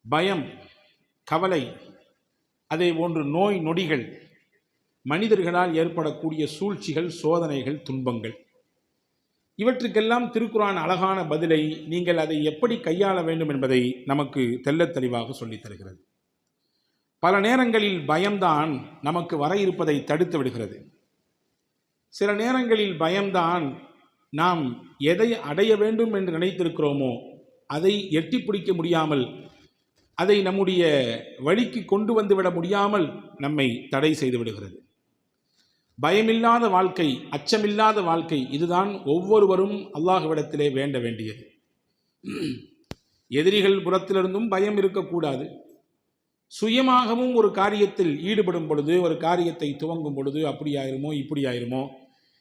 பயம், கவலை, அதே போன்று நோய் நொடிகள், மனிதர்களால் ஏற்படக்கூடிய சூழ்ச்சிகள், சோதனைகள், துன்பங்கள், இவற்றுக்கெல்லாம் திருக்குர்ஆன் அழகான பதிலை, நீங்கள் அதை எப்படி கையாள வேண்டும் என்பதை நமக்கு தெள்ளத் தெளிவாக சொல்லித் தருகிறது. பல நேரங்களில் பயம்தான் நமக்கு வர இருப்பதை தடுத்து விடுகிறது. சில நேரங்களில் பயம்தான் நாம் எதை அடைய வேண்டும் என்று நினைத்திருக்கிறோமோ அதை எட்டி பிடிக்க முடியாமல், அதை நம்முடைய வழிக்கு கொண்டு வந்துவிட முடியாமல் நம்மை தடை செய்து விடுகிறது. பயமில்லாத வாழ்க்கை, அச்சமில்லாத வாழ்க்கை, இதுதான் ஒவ்வொருவரும் அல்லாஹ்விடத்திலே வேண்ட வேண்டியது. எதிரிகள் புறத்திலிருந்தும் பயம் இருக்கக்கூடாது. சுயமாகவும் ஒரு காரியத்தில் ஈடுபடும் பொழுது, ஒரு காரியத்தை துவங்கும் பொழுது, அப்படி ஆயிருமோ இப்படி ஆயிருமோ,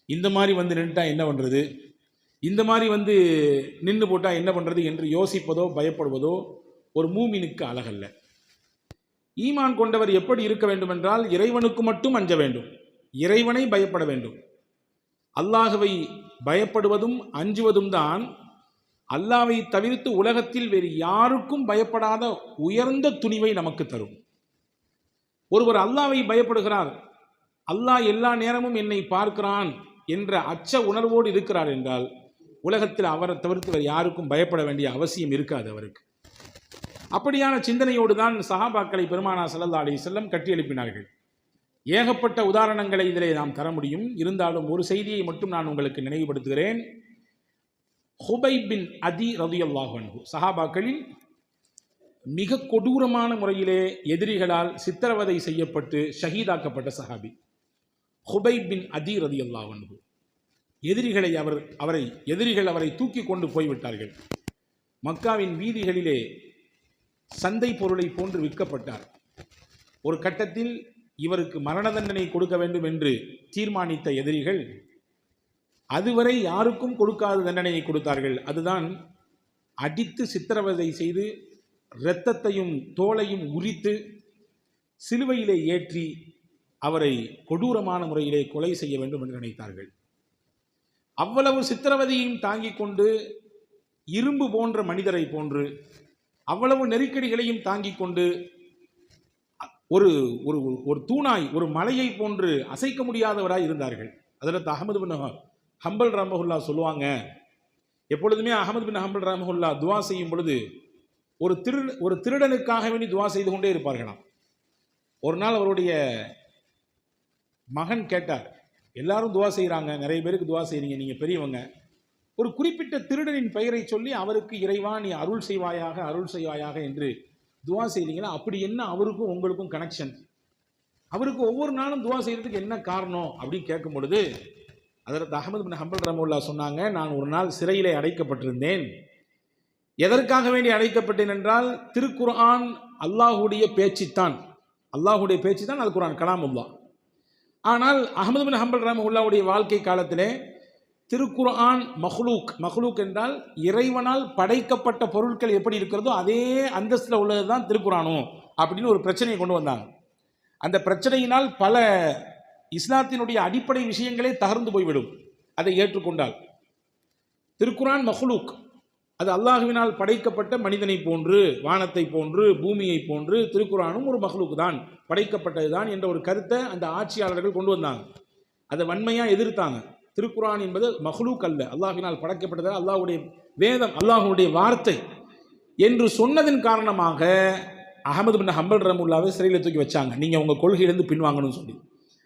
இந்த மாதிரி நின்றுட்டா என்ன பண்ணுறது, இந்த மாதிரி நின்று போட்டால் என்ன பண்ணுறது என்று யோசிப்பதோ பயப்படுவதோ ஒரு மூமினுக்கு அழகல்ல. ஈமான் கொண்டவர் எப்படி இருக்க வேண்டும் என்றால், இறைவனுக்கு மட்டும் அஞ்ச வேண்டும், இறைவனை பயப்பட வேண்டும். அல்லாஹ்வை பயப்படுவதும் அஞ்சுவதும் தான் அல்லாஹ்வை தவிர்த்து உலகத்தில் வேறு யாருக்கும் பயப்படாத உயர்ந்த துணிவை நமக்கு தரும். ஒருவர் அல்லாஹ்வை பயப்படுகிறார், அல்லாஹ் எல்லா நேரமும் என்னை பார்க்கிறான் என்ற அச்ச உணர்வோடு இருக்கிறார் என்றால், உலகத்தில் அவரை தவிர்த்து வேறு யாருக்கும் பயப்பட வேண்டிய அவசியம் இருக்காது அவருக்கு. அப்படியான சிந்தனையோடு தான் சஹாபாக்களை பெருமானார் ஸல்லல்லாஹு அலைஹி வஸல்லம் கட்டி எழுப்பினார்கள். ஏகப்பட்ட உதாரணங்களை இதிலே நாம் தர முடியும். இருந்தாலும் ஒரு செய்தியை மட்டும் நான் உங்களுக்கு நினைவுபடுத்துகிறேன். ஹுபைப் பின் அதி ரலியல்லாஹு அன்ஹு, சஹாபாக்களில் மிக கொடூரமான முறையிலே எதிரிகளால் சித்திரவதை செய்யப்பட்டு ஷஹீதாக்கப்பட்ட சஹாபி ஹுபைப் பின் அதி ரலியல்லாஹு அன்ஹு. எதிரிகள் அவரை தூக்கி கொண்டு போய்விட்டார்கள். மக்காவின் வீதிகளிலே சந்தை பொருளை போன்று விற்கப்பட்டார். ஒரு கட்டத்தில் இவருக்கு மரண தண்டனை கொடுக்க வேண்டும் என்று தீர்மானித்த எதிரிகள் அதுவரை யாருக்கும் கொடுக்காத தண்டனையை கொடுத்தார்கள். அதுதான் அடித்து சித்திரவதை செய்து இரத்தத்தையும் தோலையும் உரித்து சிலுவையிலே ஏற்றி அவரை கொடூரமான முறையிலே கொலை செய்ய வேண்டும் என்று நினைத்தார்கள். அவ்வளவு சித்திரவதையையும் தாங்கிக் கொண்டு இரும்பு போன்ற மனிதரை போன்று, அவ்வளவு நெருக்கடிகளையும் தாங்கிக் கொண்டு ஒரு ஒரு ஒரு தூணாய், ஒரு மலையை போன்று அசைக்க முடியாதவராய் இருந்தார்கள். அதில் அஹ்மது பின் ஹம்பல் ரஹ்மஹுல்லா சொல்லுவாங்க, எப்பொழுதுமே அஹ்மது பின் ஹம்பல் ரஹ்மஹுல்லா துவா செய்யும் பொழுது ஒரு திருடனுக்காக வேண்டி துவா செய்து கொண்டே இருப்பார்களாம். ஒரு நாள் அவருடைய மகன் கேட்டார், எல்லாரும் துவா செய்கிறாங்க, நிறைய பேருக்கு துவா செய்கிறீங்க, நீங்கள் பெரியவங்க, ஒரு குறிப்பிட்ட திருடனின் பெயரை சொல்லி அவருக்கு இறைவா நீ அருள் செய்வாயாக என்று துவா செய்கிறீங்களா, அப்படி என்ன அவருக்கும் உங்களுக்கும் கனெக்ஷன், அவருக்கு ஒவ்வொரு நாளும் துவா செய்கிறதுக்கு என்ன காரணம் அப்படின்னு கேட்கும் பொழுது அதற்கு அஹ்மது பின் ஹம்பல் ரஹ்மத்துல்லாஹி சொன்னாங்க, நான் ஒரு நாள் சிறையிலே அடைக்கப்பட்டிருந்தேன். எதற்காக வேண்டி அடைக்கப்பட்டேன் என்றால், திருக்குர்ஆன் அல்லாஹுடைய பேச்சுத்தான், அது குர்ஆன் கலாமுல்லாஹ். ஆனால் அஹ்மது பின் ஹம்பல் ரஹ்மத்துல்லாஹுடைய வாழ்க்கை காலத்திலே திருக்குர்ஆன் மஹ்லூக் என்றால் இறைவனால் படைக்கப்பட்ட பொருட்கள் எப்படி இருக்கிறதோ அதே அந்தஸ்தில் உள்ளது தான் திருக்குர்ஆனும் அப்படின்னு ஒரு பிரச்சனையை கொண்டு வந்தாங்க. அந்த பிரச்சனையினால் பல இஸ்லாத்தினுடைய அடிப்படை விஷயங்களே தகர்ந்து போய்விடும் அதை ஏற்றுக்கொண்டால். திருக்குர்ஆன் மஹ்லூக், அது அல்லாஹுவினால் படைக்கப்பட்ட மனிதனை போன்று, வானத்தை போன்று, பூமியை போன்று திருக்குர்ஆனும் ஒரு மஹ்லூக் தான், படைக்கப்பட்டது தான் என்ற ஒரு கருத்தை அந்த ஆட்சியாளர்கள் கொண்டு வந்தாங்க. அதை வன்மையாக எதிர்த்தாங்க. திருக்குர்ஆன் என்பது மஹ்லூக் அல்ல, அல்லாஹ்வினால் படைக்கப்பட்டது, அல்லாஹ்வுடைய வேதம், அல்லாஹ்வுடைய வார்த்தை என்று சொன்னதன் காரணமாக அஹ்மது பின் ஹம்பல் ரஹ்மத்துல்லாஹி சிறையில் தூக்கி வச்சாங்க. நீங்கள் உங்கள் கொள்கையிலிருந்து பின்வாங்கணும்னு சொல்லி.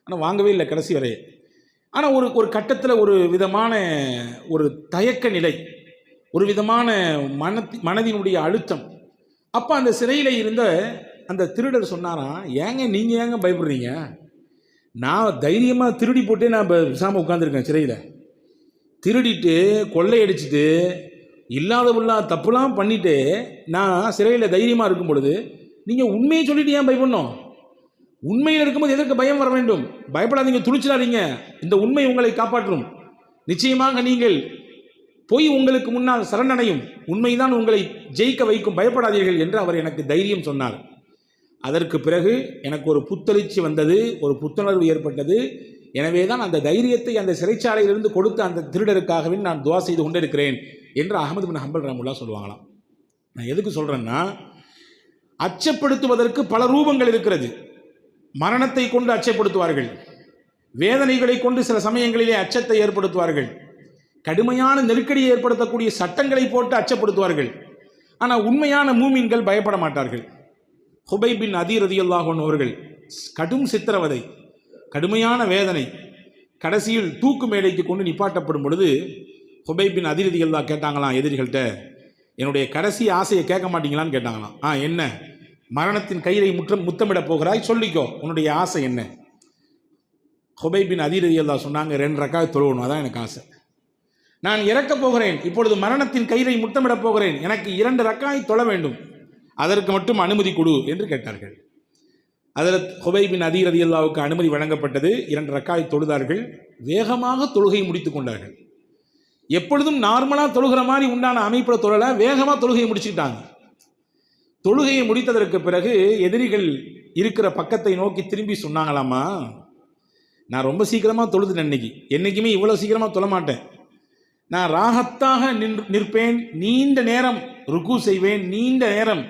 ஆனால் வாங்கவே இல்லை கடைசி வரை. ஆனால் ஒரு கட்டத்தில் ஒரு விதமான ஒரு தயக்க நிலை, ஒரு விதமான மனதினுடைய அழுத்தம். அப்போ அந்த சிறையில் இருந்த அந்த திருடர் சொன்னாராம், நீங்கள் ஏங்க பயப்படுறீங்க, நான் தைரியமாக திருடி போட்டே நான் பேசாமல் உட்காந்துருக்கேன் சிறையில். திருடிட்டு கொள்ளையடிச்சிட்டு இல்லாத தப்புலாம் பண்ணிவிட்டு நான் சிறையில் தைரியமாக இருக்கும் பொழுது நீங்கள் உண்மையை சொல்லிட்டு ஏன் பயப்படணும்? உண்மையில் இருக்கும்போது எதற்கு பயம் வர வேண்டும்? பயப்படாதீங்க, துணிச்சிடாதீங்க, இந்த உண்மை உங்களை காப்பாற்றும். நிச்சயமாக நீங்கள் பொய் உங்களுக்கு முன்னால் சரணடையும், உண்மைதான் உங்களை ஜெயிக்க வைக்கும், பயப்படாதீர்கள் என்று அவர் எனக்கு தைரியம் சொன்னார். அதற்கு பிறகு எனக்கு ஒரு புத்தெழுச்சி வந்தது, ஒரு புத்துணர்வு ஏற்பட்டது. எனவே தான் அந்த தைரியத்தை அந்த சிறைச்சாலையிலிருந்து கொடுத்த அந்த திருடருக்காகவே நான் துவா செய்து கொண்டே இருக்கிறேன் என்று அஹ்மது பின் ஹம்பல் ரஹ்மத்துல்லாஹி சொல்லுவாங்களாம். நான் எதுக்கு சொல்கிறேன்னா, அச்சப்படுத்துவதற்கு பல ரூபங்கள் இருக்கிறது. மரணத்தை கொண்டு அச்சப்படுத்துவார்கள், வேதனைகளை கொண்டு சில சமயங்களிலே அச்சத்தை ஏற்படுத்துவார்கள், கடுமையான நெருக்கடியை ஏற்படுத்தக்கூடிய சட்டங்களை போட்டு அச்சப்படுத்துவார்கள். ஆனால் உண்மையான மூமின்கள் பயப்பட மாட்டார்கள். ஹுபைப் பின் அதீ ரலியல்லாஹு அன்ஹு அவர்கள் கடும் சித்திரவதை, கடுமையான வேதனை, கடைசியில் தூக்கு மேடைக்கு கொண்டு நிப்பாட்டப்படும் பொழுது ஹுபைப் பின் அதீ ரலியல்லாஹு கேட்டாங்களாம் எதிரிகள்கிட்ட, என்னுடைய கடைசி ஆசையை கேட்க மாட்டீங்களான்னு கேட்டாங்களாம். என்ன? மரணத்தின் கயிறை முத்தமிட போகிறாய், சொல்லிக்கோ, உன்னுடைய ஆசை என்ன? ஹுபைப் பின் அதீ ரலியல்லாஹு சொன்னாங்க, 2 ரக்காத் தொழுவணும், அதான் எனக்கு ஆசை. நான் இறக்கப் போகிறேன், இப்பொழுது மரணத்தின் கயிறை முத்தமிடப் போகிறேன், எனக்கு 2 ரக்காய் தொழ வேண்டும், அதற்கு மட்டும் அனுமதி கொடு என்று கேட்டார்கள். ஹஜ்ரத் ஹுபைப் பின் அதீ ரலியல்லாஹுவுக்கு அனுமதி வழங்கப்பட்டது. 2 ரக்காய் தொழுதார்கள், வேகமாக தொழுகையை முடித்துக் கொண்டார்கள். எப்பொழுதும் நார்மலாக தொழுகிற மாதிரி உண்டான அமைப்பில் தொழல, வேகமாக தொழுகையை முடிச்சுக்கிட்டாங்க. தொழுகையை முடித்ததற்கு பிறகு எதிரிகள் இருக்கிற பக்கத்தை நோக்கி திரும்பி சொன்னாங்களாமா, நான் ரொம்ப சீக்கிரமாக தொழுதுட்டேன், என்னைக்குமே இவ்வளோ சீக்கிரமாக தொழ மாட்டேன், நான் ராகத்தாக நிற்பேன், நீண்ட நேரம் ருக்கு செய்வேன், நீண்ட நேரம்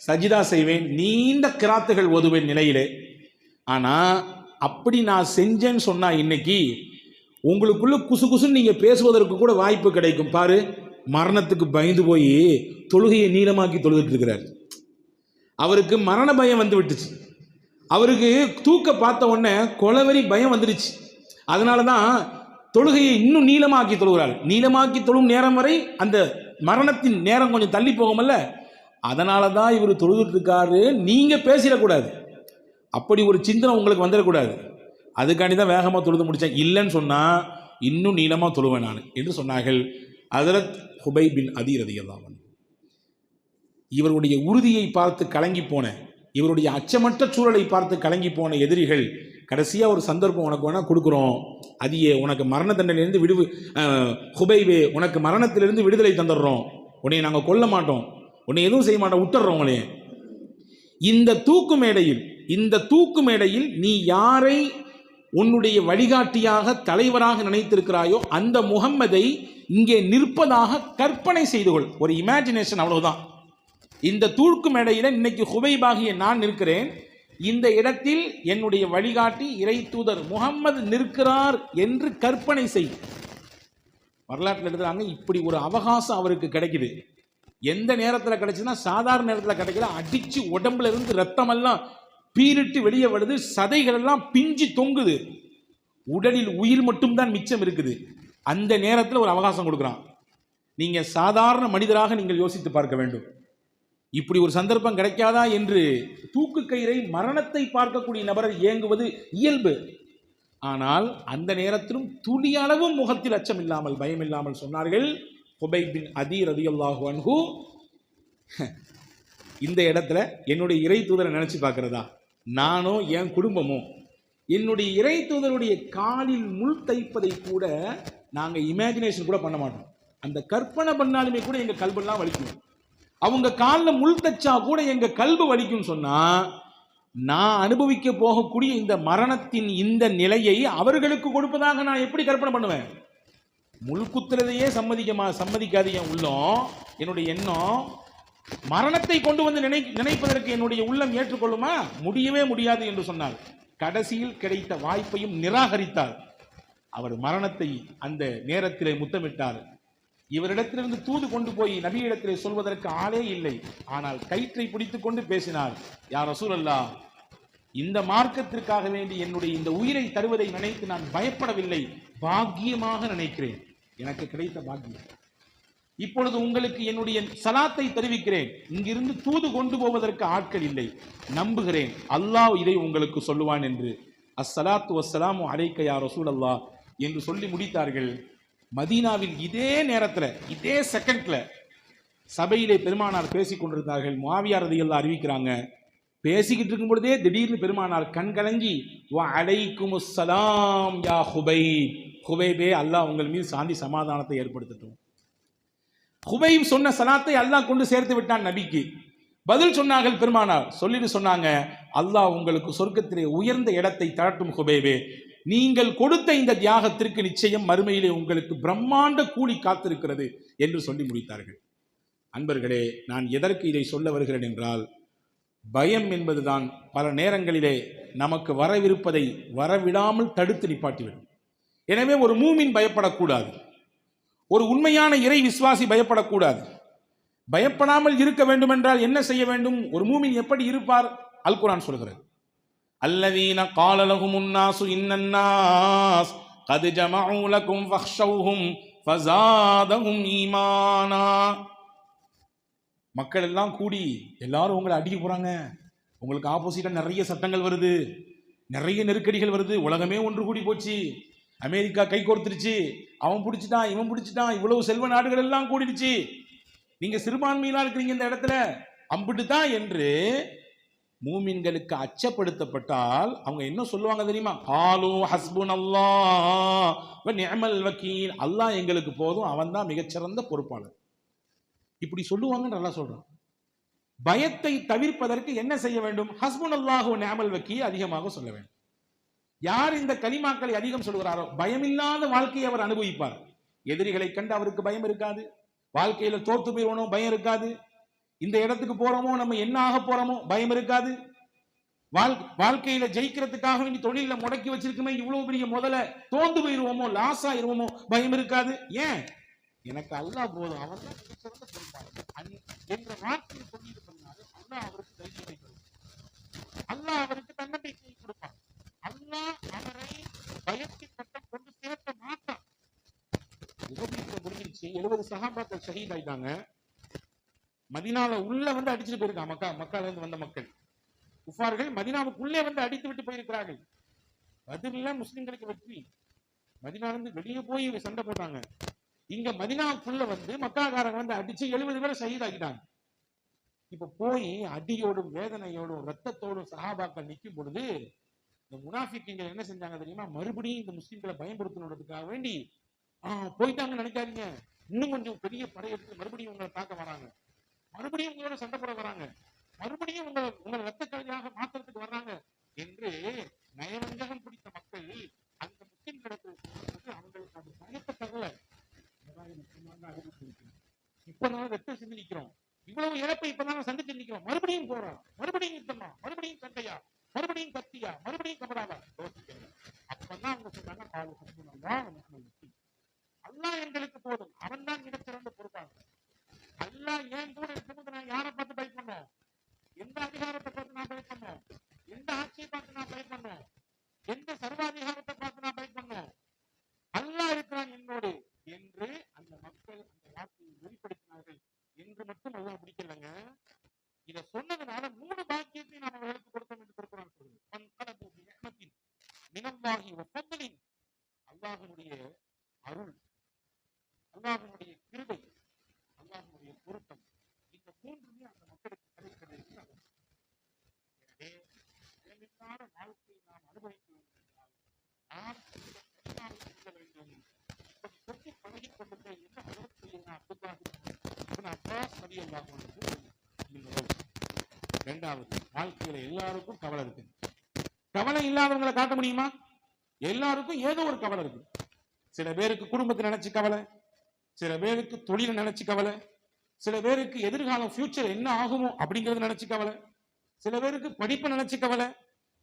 சஜிதா செய்வேன், நீண்ட கிராத்துகள் ஓதுவேன் நிலையிலே. ஆனால் அப்படி நான் செஞ்சேன்னு சொன்னால் இன்னைக்கு உங்களுக்குள்ள குசு குசுன்னு நீங்கள் பேசுவதற்கு கூட வாய்ப்பு கிடைக்கும். பாரு, மரணத்துக்கு பயந்து போய் தொழுகையை நீளமாக்கி தொழுதுட்டு இருக்கிறார். அவருக்கு மரண பயம் வந்து விட்டுச்சு, அவருக்கு தூக்க பார்த்த உடனே கொலவெறி பயம் வந்துடுச்சு. அதனால தான் தொழுகையை இன்னும் நீளமாக்கி தொழுகிறார். நீளமாக்கி தொழும் நேரம் வரை அந்த மரணத்தின் நேரம் கொஞ்சம் தள்ளி போகுமல்ல, அதனால தான் இவர் தொழுதுட்டு இருக்காரு. நீங்கள் பேசிடக்கூடாது, அப்படி ஒரு சிந்தனை உங்களுக்கு வந்துடக்கூடாது, அதுக்காண்டி தான் வேகமாக தொழுது முடித்தேன், இல்லைன்னு சொன்னால் இன்னும் நீளமாக தொழுவேன் நான் என்று சொன்னார்கள் ஹஜ்ரத் ஹுபைப் பின் அதீ ரலியல்லாஹு அன்ஹு. இவருடைய உறுதியை பார்த்து கலங்கி போன, இவருடைய அச்சமற்ற சூழலை பார்த்து கலங்கி போன எதிரிகள் கடைசியாக ஒரு சந்தர்ப்பம் உனக்கு வேணால் கொடுக்குறோம், அதியே உனக்கு மரண தண்டனையிலிருந்து ஹுபைபே உனக்கு மரணத்திலிருந்து விடுதலை தந்துடுறோம், உன்னை நாங்கள் கொல்ல மாட்டோம், உன்னை எதுவும் செய்ய மாட்டோம், விட்டுறோம் உங்களே. இந்த தூக்கு மேடையில் நீ யாரை உன்னுடைய வழிகாட்டியாக தலைவராக நினைத்திருக்கிறாயோ அந்த முகம்மதை இங்கே நிற்பதாக கற்பனை செய்து கொள், ஒரு இமேஜினேஷன், அவ்வளவுதான். இந்த தூக்கு மேடையில் இன்னைக்கு ஹுபைபாகிய நான் நிற்கிறேன், இந்த இடத்தில் என்னுடைய வழிகாட்டி இறை தூதர் முகம்மது நிற்கிறார் என்று கற்பனை செய். வரலாற்றில் எழுதுறாங்க, இப்படி ஒரு அவகாசம் அவருக்கு கிடைக்குது. எந்த நேரத்தில் கிடைச்சுன்னா சாதாரண நேரத்தில் கிடைக்கல, அடிச்சு உடம்புல இருந்து ரத்தமெல்லாம் பீரிட்டு வெளியே வருது, சதைகள் எல்லாம் பிஞ்சு தொங்குது, உடலில் உயிர் மட்டும்தான் மிச்சம் இருக்குது. அந்த நேரத்தில் ஒரு அவகாசம் கொடுக்குறான். நீங்க சாதாரண மனிதராக நீங்கள் யோசித்து பார்க்க வேண்டும், இப்படி ஒரு சந்தர்ப்பம் கிடைக்காதா என்று. தூக்கு கயிறை மரணத்தை பார்க்கக்கூடிய நபர் ஏங்குவது இயல்பு. ஆனால் அந்த நேரத்திலும் துளி அளவும் முகத்தில் அச்சம் இல்லாமல் பயம் இல்லாமல் சொன்னார்கள் ஹுபைப் பின் அதீ ரலியல்லாஹு அன்ஹு, இந்த இடத்துல என்னுடைய இறை தூதரை நினைச்சு பார்க்கிறதா, நானோ என் குடும்பமோ என்னுடைய இறை தூதருடைய காலில் முள் தைப்பதை கூட நாங்கள் இமேஜினேஷன் கூட பண்ண மாட்டோம். அந்த கற்பனை பண்ணாலுமே கூட எங்கள் கல்பெல்லாம் வலிக்கும். அவங்க காலில் முள் தைச்சா கூட எங்கள் கல்பு வலிக்கும் சொன்னா, நான் அனுபவிக்க போகக்கூடிய இந்த மரணத்தின் இந்த நிலையை அவர்களுக்கு கொடுப்பதாக நான் எப்படி கற்பனை பண்ணுவேன்? முள் குத்துறதையே சம்மதிக்காது என் உள்ளம், என்னுடைய எண்ணம். மரணத்தை கொண்டு வந்து நினைப்பதற்கு என்னுடைய உள்ளம் ஏற்றுக்கொள்ளுமா? முடியவே முடியாது என்று சொன்னார். கடைசியில் கிடைத்த வாய்ப்பையும் நிராகரித்தார். அவர் மரணத்தை அந்த நேரத்திலே முத்தமிட்டார். இவரிடத்திலிருந்து தூது கொண்டு போய் நபியிடத்திலே சொல்வதற்கு ஆளே இல்லை. ஆனால் கயிற்றை பிடித்துக் கொண்டு பேசினார், யா ரசூலல்லாஹ், இந்த மார்க்கத்திற்காக வேண்டி என்னுடைய இந்த உயிரை தருவதை நினைத்து நான் பயப்படவில்லை, பாக்கியமாக நினைக்கிறேன், எனக்கு கிடைத்த பாக்கியம். இப்பொழுது உங்களுக்கு என்னுடைய சலாத்தை தெரிவிக்கிறேன், இங்கிருந்து தூது கொண்டு போவதற்கு ஆட்கள் இல்லை, நம்புகிறேன் அல்லாஹ் இதை உங்களுக்கு சொல்லுவான் என்று. அஸ்ஸலாத்து வஸ்ஸலாமு அலைக்க யா ரசூலல்லாஹ் என்று சொல்லி முடித்தார்கள். மதீனாவில் இதே நேரத்தில் இதே செகண்ட்ல சபையிலே பெருமானார் பேசிக் கொண்டிருந்தார்கள். முஆவியா ரலியல்லாஹு அறிவிக்கிறாங்க, பேசிக்கிட்டு இருக்கும் பொழுதே திடீர்னு பெருமானார் கண் கலங்கி, வ அலைக்குமுஸ் ஸலாம் யா ஹுபைப், ஹுபைபே அல்லாஹ் உங்கள் மீது சாந்தி சமாதானத்தை ஏற்படுத்தட்டும். ஹுபைப் சொன்ன சலாத்தை அல்லாஹ் கொண்டு சேர்த்து விட்டான் நபிக்கு. பதில் சொன்னார்கள் பெருமானார், சொல்லிட்டு சொன்னாங்க, அல்லாஹ் உங்களுக்கு சொர்க்கத்திலே உயர்ந்த இடத்தை தரட்டும் ஹுபைபே, நீங்கள் கொடுத்த இந்த தியாகத்திற்கு நிச்சயம் மறுமையிலே உங்களுக்கு பிரம்மாண்ட கூலி காத்திருக்கிறது என்று சொல்லி முடித்தார்கள். அன்பர்களே, நான் எதற்கு இதை சொல்ல வருகிறேன் என்றால், பயம் என்பதுதான் பல நேரங்களிலே நமக்கு வரவிருப்பதை வரவிடாமல் தடுத்து நிப்பாட்டிவிடும். எனவே ஒரு மூமின் பயப்படக்கூடாது, ஒரு உண்மையான இறை விசுவாசி பயப்படக்கூடாது. பயப்படாமல் இருக்க வேண்டும் என்றால் என்ன செய்ய வேண்டும்? ஒரு மூமின் எப்படி இருப்பார்? அல் குர்ஆன் சொல்கிறது, அல்லதீன கால லஹுமுன் நாசு இன்னன்னாஸ் கத் ஜமஉ லகும் ஃபக்ஷௌஹும் ஃபஸாதஹும் ஈமானா. மக்கள் எல்லாம் கூடி எல்லாரும் உங்களை அடிக்க போறாங்க, உங்களுக்கு ஆப்போசிட்டா நிறைய சட்டங்கள் வருது, நிறைய நெருக்கடிகள் வருது, உலகமே ஒன்று கூடி போச்சு, அமெரிக்கா கை கோர்த்துருச்சு, அவன் பிடிச்சிட்டான் இவன் பிடிச்சிட்டான், இவ்வளவு செல்வ நாடுகள் எல்லாம் கூடிடுச்சு, நீங்க சிறுபான்மையிலா இருக்கிறீங்க இந்த இடத்துல, அம்பிட்டுதான் என்று மூமின்களுக்கு அச்சப்படுத்தப்பட்டால் அவங்க என்ன சொல்லுவாங்க தெரியுமா? காலு ஹஸ்புனல்லாஹ் வ நிஅமல் வக்கீல், அல்லாஹ் எங்களுக்கு போதும், அவன் தான் மிகச்சிறந்த பொறுப்பாளர். இப்படி சொல்லுவாங்க. நல்லா சொல்றான். பயத்தை தவிர்ப்பதற்கு என்ன செய்ய வேண்டும்? ஹஸ்புனல்லாஹு வ நிஅமல் வக்கீல் அதிகமாக சொல்ல வேண்டும். யார் இந்த கலிமாக்களை அதிகம் சொல்கிறாரோ பயமில்லாத வாழ்க்கையை அவர் அனுபவிப்பார். எதிரிகளை கண்டு அவருக்கு பயம் இருக்காது, வாழ்க்கையில தோத்து போயிடணும் பயம் இருக்காது, இந்த இடத்துக்கு போறோமோ நம்ம என்ன ஆக போறோமோ பயம் இருக்காது, வாழ்க்கையில ஜெயிக்கிறதுக்காக வேண்டி தொழில முடக்கி வச்சிருக்குமே இவ்வளவு பெரிய முதல்ல தோந்து போயிருவோமோ லாஸ் ஆயிருவோமோ பயம் இருக்காது. ஏன்? எனக்கு அல்லாஹ் போதும், அவன் தான் சிறந்த பொறுப்பாளர் என்ற வார்த்தையை சொல்லியிருப்பதனால அல்லாஹ் அவருக்கு தைரியம் கொடுப்பான், அல்லாஹ் அவருக்கு தன்னம்பிக்கை கொடுப்பான், அல்லாஹ் அவரை பயத்தின் பட்டம் கொண்டு சேர்க்க மாட்டான். முடிஞ்சிருச்சு. 70 சஹாபாக்கள் ஷஹீத் ஆயிட்டாங்க. மதீனால உள்ள வந்து அடிச்சுட்டு போயிருக்காங்க. மக்கால இருந்து வந்த மக்கள் குஃபார்கள் மதீனாவுக்குள்ளே வந்து அடித்து விட்டு போயிருக்கிறார்கள். பதில்ல முஸ்லிம்களுக்கு வெற்றி. மதீனால இருந்து வெளியே போய் சண்டை போட்டாங்க. இங்க மதீனாவுக்குள்ள வந்து மக்காக்காரங்க வந்து அடிச்சு 70 பேரை ஷஹீத் ஆக்கிட்டாங்க. இப்ப போய் அடியோடும் வேதனையோடும் ரத்தத்தோடும் சஹாபாக்கள் நிற்கும் பொழுது இந்த முனாஃபிக்குகள் என்ன செஞ்சாங்க தெரியுமா? மறுபடியும் இந்த முஸ்லிம்களை பயன்படுத்தணுன்றதுக்காக வேண்டி போயிட்டாங்கன்னு நினைக்காதீங்க, இன்னும் கொஞ்சம் பெரிய படையெடுத்து மறுபடியும் உங்களை தாக்க வராங்க, மறுபடியும் உங்களோட சண்டை போட வராங்க, மறுபடியும் உங்களை ரத்த கலையாக மாத்திரத்துக்கு வர்றாங்க என்று நயவஞ்சகம் பிடித்த மக்கள் அந்த முஸ்லிம்களுக்கு அவங்களுக்கு அந்த பயத்தை தகவல. இப்பதான் ரத்தம் செஞ்சு நிக்கிறோம், இவ்வளவு இழப்பை இப்பதான் சந்திச்சு நிக்கிறோம், மறுபடியும் போறோம், மறுபடியும் யுத்தமா, மறுபடியும் சண்டையா, மறுபடியும் கத்தியா, மறுபடியும் கபராவா யோசிக்கிறேன். அப்பதான் அவங்க சொன்னாங்க அல்லாஹ் எங்களுக்கு போதும், அவன் தான் மிகச்சிறந்த பொறுப்பாளர். அல்லாஹ் ஏன் கூட இருக்கும்போது நான் யாரை பார்த்து பயப்படணும்? எந்த அதிகாரத்தை பார்த்து நான் பயப்படணும்? எந்த ஆட்சியை பார்த்து நான் பயப்படணும்? எந்த சர்வாதிகாரத்தை பார்த்து நான் பயப்படணும்? அல்லாஹ் இருக்கிறான் என்னோடு என்று அந்த மக்கள் அந்த வார்த்தையை வெளிப்படுத்தினார்கள் என்று மட்டும் அல்லாஹ் பிடிக்கலங்க. இதை சொன்னதுனால 3 பாக்கியத்தை நாம் அவர்களுக்கு கொடுத்தோம் என்று திருக்குறான் சொல்லுது. அல்லாஹ்வுடைய அருள், அல்லாஹ்வுடைய கிருபை, அல்லாஹ்வுடைய பொருத்தம், இந்த 3மே அந்த மக்களுக்கு கிடைக்கிறது. எனவே பயமில்லாத வாழ்க்கையை நாம் அனுபவிக்க வேண்டும் என்றால் நாம் செல்ல வேண்டும். இப்படி சொல்லி பழகி கொண்டிருந்த என்ன அளவு செய்யலாம்? அப்பாஸ் ரலியல்லாஹு அன்ஹு. இரண்டாவது, வாழ்க்கையில எல்லாருக்கும் கவலை இருக்கு. கவலை இல்லாதவங்களை காட்ட முடியுமா? எல்லாருக்கும் ஏதோ ஒரு கவலை இருக்கு. சில பேருக்கு குடும்பத்தை நினைச்சு கவலை, சில பேருக்கு தொழிலை நினைச்சு கவலை, சில பேருக்கு எதிர்காலம் ஃபியூச்சர் என்ன ஆகுமோ அப்படிங்கறத நினைச்சு கவலை, சில பேருக்கு படிப்பை நினைச்சு கவலை,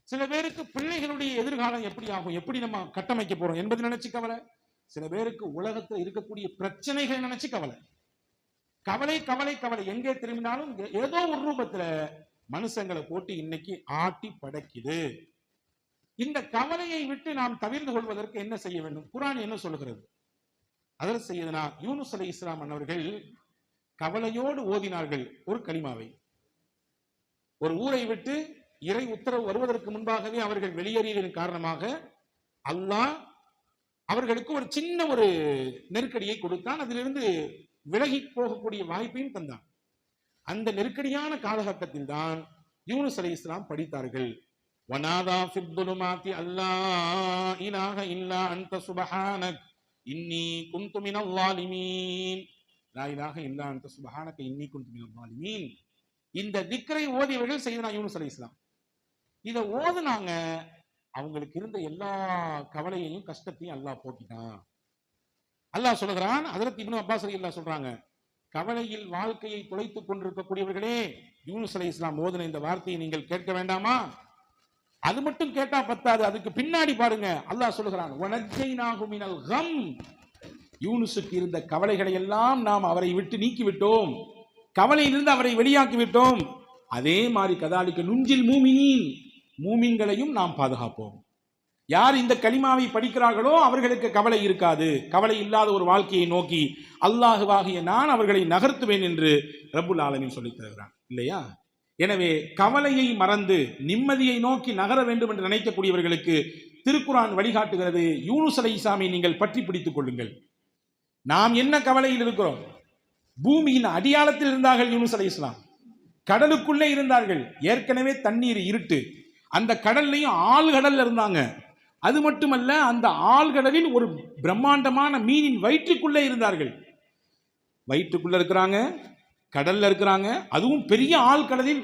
சில பேருக்கு பிள்ளைகளுடைய எதிர்காலம் எப்படி ஆகும், எப்படி நம்ம கட்டமைக்க போறோம் என்பது நினைச்சு கவலை, சில பேருக்கு உலகத்துல இருக்கக்கூடிய பிரச்சனைகளை நினைச்சு கவலை. கவலை கவலை கவலை எங்கே திரும்பினாலும் ஏதோ ஒரு ரூபத்துல மனுஷங்களை போட்டு இன்னைக்கு ஆட்டி படைக்குது. இந்த கவலையை விட்டு நாம் தவிர்த்து கொள்வதற்கு என்ன செய்ய வேண்டும்? குர்ஆன் என்ன சொல்லுகிறது? அதற்கு செய்யனா யூனுஸ் அலைஹிஸ்ஸலாம் அவர்கள் கவலையோடு ஓதினார்கள் ஒரு கலிமாவை. ஒரு ஊரை விட்டு இறை உத்தரவு வருவதற்கு முன்பாகவே அவர்கள் வெளியேறியதன் காரணமாக அல்லாஹ் அவர்களுக்கு ஒரு சின்ன ஒரு நெருக்கடியை கொடுத்தான். அதிலிருந்து விலகி போகக்கூடிய வாய்ப்பையும் தந்தான். அந்த நெருக்கடியான காலகட்டத்தில் தான் யூனுஸ் அலைஹிஸ்ஸலாம் படித்தார்கள். வனாதா ஃபித் துலுமாத்தி அல்லா இலாஹ இல்லா அன்த சுப்ஹானக் இன்னி குன்து மினல் ஸாலிமீன். லா இலாஹ இல்லா அன்த சுப்ஹானக இன்னி குன்து மினல் ஸாலிமீன். இந்த திக்ரை ஓதியவர்கள் செய்தனா யூனுஸ் அலைஹிஸ்ஸலாம். இதை ஓதுனாங்க. அவங்களுக்கு இருந்த எல்லா கவலையையும் கஷ்டத்தையும் அல்லாஹ் போக்கிட்டான். அல்லாஹ் சொல்லுகிறான். ஹஜ்ரத் இப்னு அப்பாஸ் ரலியல்லாஹு சொல்றாங்க, கவலையில் வாழ்க்கையை துளைத்துக் கொண்டிருக்கக்கூடியவர்களே, யூனுஸ் அலைஹிஸ்ஸலாம் ஓதின இந்த வார்த்தையை நீங்கள் கேட்க வேண்டாமா? அது மட்டும் கேட்டா பத்தாது, அதுக்கு பின்னாடி பாருங்க, அல்லாஹ் சொல்லுகிறான், வனஜ்ஜைனாஹு மினல் கம். யூனுஸுக்கு இருந்த கவலைகளை எல்லாம் நாம் அவரை விட்டு நீக்கி விட்டோம், கவலையிலிருந்து அவரை வெளியாக்கி விட்டோம். அதே மாதிரி கதாலிக்க நுஞ்சில் மூமினீன், மூமின்களையும் நாம் பாதுகாப்போம். யார் இந்த கலிமாவை படிக்கிறார்களோ அவர்களுக்கு கவலை இருக்காது. கவலை இல்லாத ஒரு வாழ்க்கையை நோக்கி அல்லாஹுவாகிய நான் அவர்களை நகர்த்துவேன் என்று ரப்புல் ஆலமீன் சொல்லித் தருகிறான் இல்லையா? எனவே கவலையை மறந்து நிம்மதியை நோக்கி நகர வேண்டும் என்று நினைக்கக்கூடியவர்களுக்கு திருக்குர்ஆன் வழிகாட்டுகிறது, யூனுஸ் அலைஹிஸ்ஸலாமை நீங்கள் பற்றி பிடித்துக் கொள்ளுங்கள். நாம் என்ன கவலையில் இருக்கிறோம்? பூமியின் அடியாளத்தில் இருந்தார்கள் யூனுஸ் அலைஹிஸ்ஸலாம், கடலுக்குள்ளே இருந்தார்கள், ஏற்கனவே தண்ணீர் இருட்டு, அந்த கடல்லையும் ஆழ்கடல்ல இருந்தாங்க. அது மட்டுமல்ல, அந்த ஆழ்கடலில் ஒரு பிரம்மாண்டமான மீனின் வயிற்றுக்குள்ளே இருந்தார்கள். வயிற்றுக்குள்ள இருக்கிறாங்க, கடல்ல இருக்கிறாங்க, அதுவும் பெரிய ஆழ்கடலில்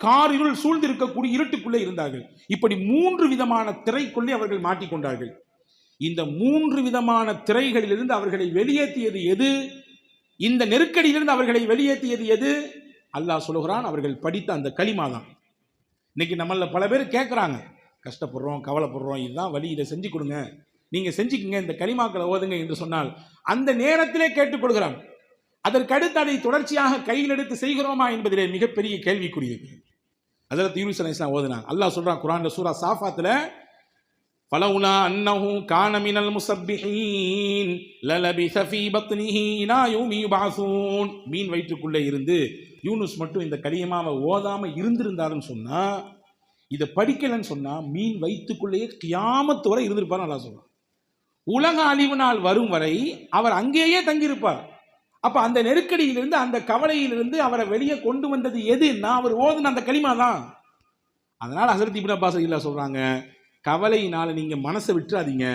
காரிருள் சூழ்ந்து இருக்கக்கூடிய இருட்டுக்குள்ளே இருந்தார்கள். இப்படி 3 விதமான திரைக்குள்ளே அவர்கள் மாட்டிக்கொண்டார்கள். இந்த 3 விதமான திரைகளிலிருந்து அவர்களை வெளியேற்றியது எது? இந்த நெருக்கடியிலிருந்து அவர்களை வெளியேற்றியது எது? அல்லாஹ் சொல்லுகிறான், அவர்கள் படித்த அந்த கலிமா தான். இன்னைக்கு நம்மள பல பேர் கேட்குறாங்க, கஷ்டப்படுறோம், கவலைப்படுறோம், இதுதான் வழி, இதை செஞ்சு கொடுங்க, நீங்க செஞ்சுக்குங்க, இந்த கலிமாக்களை ஓதுங்க என்று சொன்னால் அந்த நேரத்திலே கேட்டுக்கொள்கிறான். அதற்கடுத்து அதை தொடர்ச்சியாக கையில் எடுத்து செய்கிறோமா என்பதிலே மிகப்பெரிய கேள்விக்குரியது. ஹஜ்ரத் யூனுஸ் அலைஹிஸ்ஸலாம் ஓதுனாங்க. அல்லாஹ் சொல்றான் குர்ஆன்ல சூரா சாஃபாத்துல, ஃபலவுலா அன்னஹு கான மினல் முஸப்பிஹீன் லலபிஸ ஃபீ பத்னிஹி இலா யௌமி யுபஅஸூன். மீன் வயிற்றுக்குள்ளே இருந்து யூனுஸ் மட்டும் இந்த கலிமாவை ஓதாம இருந்திருந்தாருன்னு சொன்னா, இதை படிக்கலன்னு சொன்னா, மீன் வயிற்றுக்குள்ளேயே கியாமத்து வரை இருந்திருப்பார். அல்லாஹ் சொல்றான், உலக அழிவு நாள் வரும் வரை அவர் அங்கேயே தங்கியிருப்பார். அப்ப அந்த நெருக்கடியிலிருந்து, அந்த கவலையிலிருந்து அவரை வெளியே கொண்டு வந்தது எதுன்னா, அவர் ஓதுன அந்த கலிமா தான். அதனால ஹஜ்ரத் இப்னு அப்பாஸ் ரலியல்லாஹு சொல்றாங்க, கவலையினால நீங்க மனசை விட்டுறாதீங்க,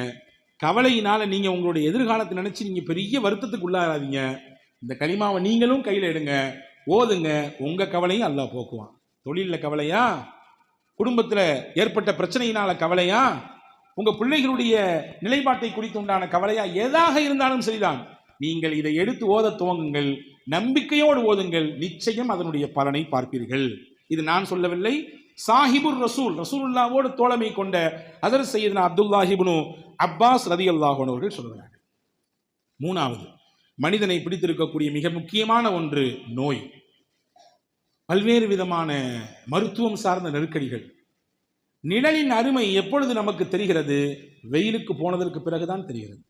கவலையினால நீங்க உங்களுடைய எதிர்காலத்தை நினைச்சு நீங்க பெரிய வருத்தத்துக்கு உள்ளாராதீங்க. இந்த கலிமாவை நீங்களும் கையில எடுங்க, ஓதுங்க, உங்க கவலையும் அல்லாஹ் போக்குவான். தொழில கவலையா, குடும்பத்துல ஏற்பட்ட பிரச்சனையினால கவலையா, உங்க பிள்ளைகளுடைய நிலைப்பாட்டை குறித்து உண்டான கவலையா, எதாக இருந்தாலும் சரிதான், நீங்கள் இதை எடுத்து ஓத துவங்குங்கள், நம்பிக்கையோடு ஓதுங்கள், நிச்சயம் அதனுடைய பலனை பார்ப்பீர்கள். இது நான் சொல்லவில்லை, சாஹிபுர் ரசூல், ரசூலுல்லாஹ்வோடு தோழமை கொண்ட ஹஜ்ரத் சையதுனா அப்துல்லாஹ் இப்னு அப்பாஸ் ரலியல்லாஹு அன்ஹு அவர்கள் சொல்கிறார்கள். 3வது, மனிதனை பிடித்திருக்கக்கூடிய மிக முக்கியமான ஒன்று நோய். பல்வேறு விதமான மருத்துவம் சார்ந்த நெருக்கடிகள். நிழலின் அருமை எப்பொழுது நமக்கு தெரிகிறது? வெயிலுக்கு போனதற்கு பிறகுதான் தெரிகிறது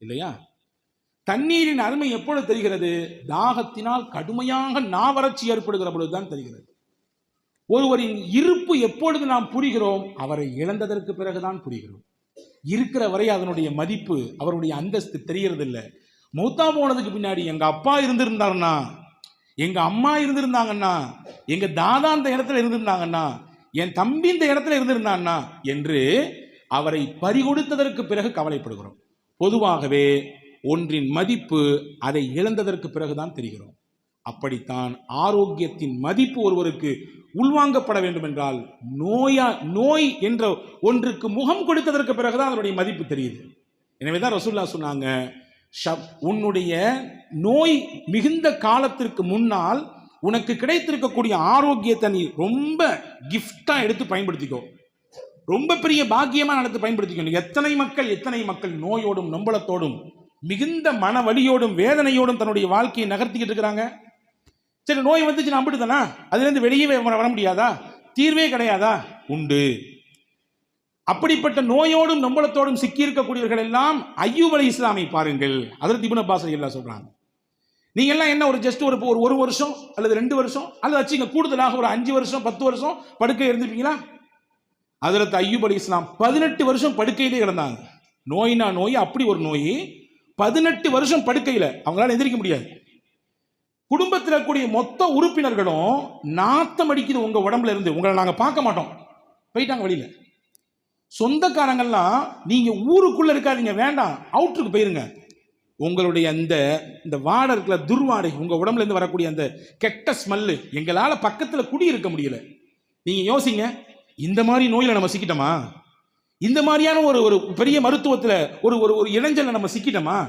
இல்லையா? தண்ணீரின் அருமை எப்பொழுது தெரிகிறது? தாகத்தினால் கடுமையாக நாவறட்சி ஏற்படுகிற பொழுதுதான் தெரிகிறது. ஒருவரின் இருப்பு எப்பொழுது நாம் புரிகிறோம்? அவரை இழந்ததற்கு பிறகுதான் புரிகிறோம். இருக்கிற வரை அதனுடைய மதிப்பு, அவருடைய அந்தஸ்து தெரியறது இல்லை. மௌத்தா போனதுக்கு பின்னாடி எங்க அப்பா இருந்திருந்தாருன்னா, எங்க அம்மா இருந்திருந்தாங்கன்னா, எங்க தாதா இந்த இடத்துல இருந்திருந்தாங்கன்னா, என் தம்பி இந்த இடத்துல இருந்திருந்தான்னா என்று அவரை பறிகொடுத்ததற்கு பிறகு கவலைப்படுகிறோம். பொதுவாகவே ஒன்றின் மதிப்பு அதை இழந்ததற்கு பிறகுதான் தெரிகிறோம். அப்படித்தான் ஆரோக்கியத்தின் மதிப்பு ஒருவருக்கு உள்வாங்கப்பட வேண்டும் என்றால் நோய் என்ற ஒன்றுக்கு முகம் கொடுத்ததற்கு பிறகுதான் அதனுடைய மதிப்பு தெரியுது. எனவேதான் ரசூலுல்லாஹ் சொன்னாங்க, உன்னுடைய நோய் மிகுந்த காலத்திற்கு முன்னால் உனக்கு கிடைத்திருக்கக்கூடிய ஆரோக்கியத்தை நீ ரொம்ப கிஃப்டா எடுத்து பயன்படுத்திக்கோ, ரொம்ப பெரிய பாக்கியமா நடத்து பயன்படுத்திக்கணும். எத்தனை மக்கள் நோயோடும் நொம்பலத்தோடும் மிகுந்த மன வலியோடும் வேதனையோடும் தன்னுடைய வாழ்க்கையை நகர்த்திக்கிட்டு இருக்கிறாங்க. சரி, நோய் வந்துச்சு, நான் அப்படித்தானா, அதுலேருந்து வெளியே வர முடியாதா? தீர்வே கிடையாதா? உண்டு. அப்படிப்பட்ட நோயோடும் நொம்பலத்தோடும் சிக்கி இருக்கக்கூடியவர்கள் எல்லாம் அய்யூப் அலைஹிஸ்ஸலாமை பாருங்கள். ஹஜ்ரத் இப்னு அப்பாஸ் ரலியல்லாஹு சொல்றாங்க, நீங்க எல்லாம் என்ன ஒரு ஜஸ்ட் ஒரு வருஷம் அல்லது 2 வருஷம் அல்லது வச்சுங்க, கூடுதலாக ஒரு 5 வருஷம் 10 வருஷம் படுக்கை இருந்திருப்பீங்களா? ஹஜ்ரத் அய்யூப் அலைஹிஸ்ஸலாம் 18 வருஷம் படுக்கையிலே கிடந்தாங்க. நோயினா நோய், அப்படி ஒரு நோய், 18 வருஷம் படுக்கையில அவங்களால எந்திரிக்க முடியாது. குடும்பத்தில் இருக்கக்கூடிய மொத்த உறுப்பினர்களும் நாத்தம் அடிக்குது உங்க உடம்புல இருந்து, உங்களை நாங்க பார்க்க மாட்டோம், போயிட்டாங்க வெளியில. சொந்தக்காரங்கள்லாம் நீங்க ஊருக்குள்ள இருக்காதீங்க, வேண்டாம், அவுட்டருக்கு போயிருங்க. உங்களுடைய இந்த வாடை இருக்கிற துர்வாடை, உங்க உடம்புல இருந்து வரக்கூடிய அந்த கெட்ட ஸ்மெல்லு, எங்களால பக்கத்துல குடி இருக்க முடியல. நீங்க யோசிங்க, இந்த மாதிரி நோயில நம்ம சிக்கிட்டோமா? இந்த மாதிரியான ஒரு பெரிய மருத்துவத்துல ஒரு இளைஞர்ல நம்ம சிக்கிட்டோமா?